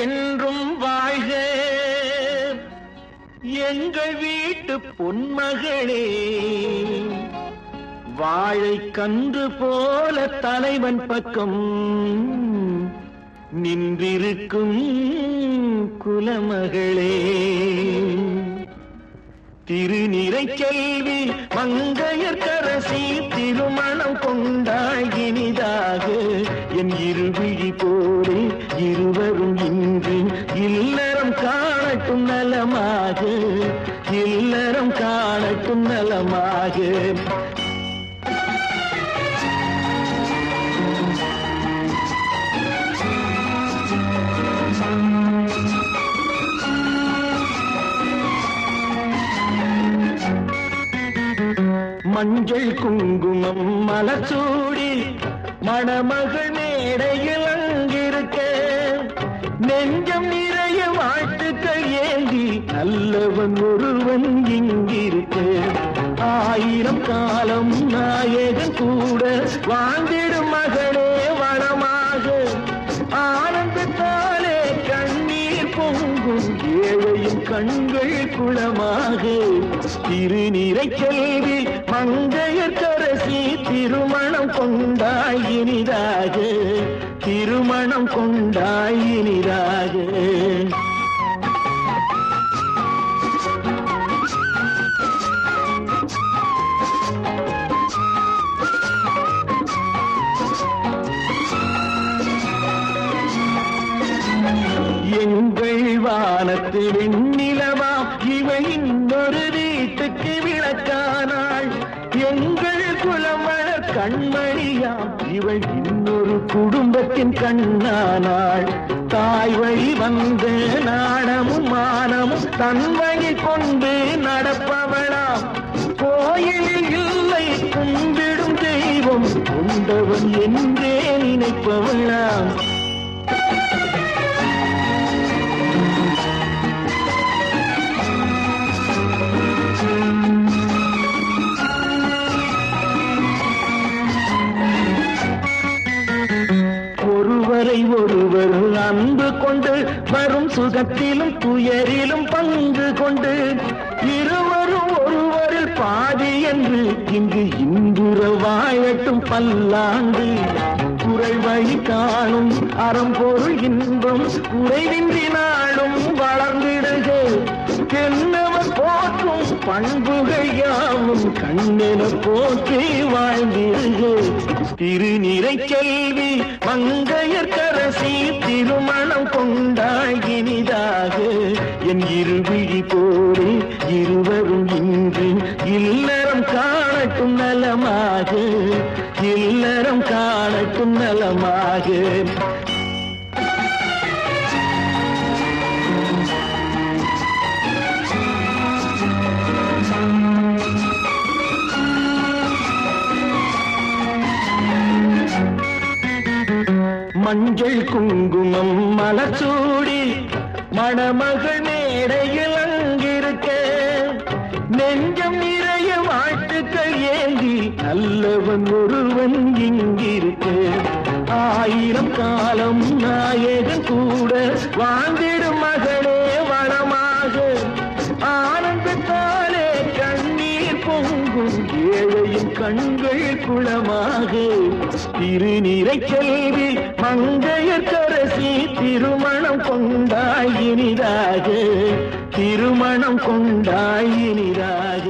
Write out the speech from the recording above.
என்றும் வாழ்க எங்கள் வீட்டு பொன்மகளே. வாழை கன்று போல தலைவன் பக்கம் நின்றிருக்கும் குலமகளே. திருநிறை செல்வி மங்கையர்க்கரசி திருமணம் கொண்டாய் இனிதாக. என் இருவிழி போலே இருவரும் இன்று இல்லறம் காணட்டும் நலமாக, இல்லறம் காணட்டும் நலமாக. மஞ்சள் குங்குமம் மலச்சூடி மணமகள் மேடையில் அங்கிருக்க, நெஞ்சம் நிறைய வாழ்த்துக்கள் ஏந்தி நல்லவன் ஒருவன் இங்கிருக்க. 1000 காலம் நாயகன் கூட வாழ்ந்திடும் மகளே வளமாக. ஆனந்தத்தாலே கண்ணீர் பொங்கும் ஏழையின் கண்கள் குளமாக. திருநிறை செல்வி மங்கையர்க்கரசி திருமணம் கொண்டாய் இனிதாக, திருமணம் கொண்டாய் இனிதாக. எங்கள் வானத்து வெண்ணிலவா இவள் இன்னொரு வீட்டுக்கு விளக்கானாள். எங்கள் குலமழ கண்மணியாம் இவள் இன்னொரு குடும்பத்தின் கண்ணானாள். தாய் வழி வந்த நாணமும் மானமும் தன் வழி கொண்டு நடப்பவளாம். கோயிலில் இல்லை கும்பிடும் தெய்வம் கொண்டவன் என்றே நினைப்பவளாம். ஒருவர் அன்பு கொண்டு வரும் சுகத்திலும் துயரிலும் பங்கு கொண்டு இருவரும் ஒருவரில் பாதி என்று இங்கு இன்புற வாழட்டும் பல்லாண்டு. குரல் வழி காணும் அறம்பொருள் இன்பம் குறைவின்றி நாளும் வளர்ந்திடுக. என்னவர் போற்றும் பண்புகள் யாவும் கண்ணென போற்றி வாழ்ந்திடுக. திருநிறை செல்வி மங்கையர்க்கரசி திருமணம் கொண்டாய் இனிதாக. என் இருவிழி போலே இருவரும் இன்று இல்லறம் காணட்டும் நலமாக, இல்லறம் காணட்டும் நலமாக. மஞ்சள் குங்குமம் மலச்சூடி மணமகள் மேடையில் அங்கிருக்க, நெஞ்சம் நிறைய வாழ்த்துக்கள் ஏந்தி நல்லவன் ஒருவன் இங்கிருக்க. 1000 காலம் நாயகன் கூட வாழ்ந்திடும் மகளே வளமாக. ஆனந்தத்தாலே கண்ணீர் பொங்கும் ஏழையின் கண்கள் குளமாக. திருநிறை செல்வி மங்கையர்க்கரசி திருமணம் கொண்டாய் இனிதாக, திருமணம் கொண்டாய் இனிதாக.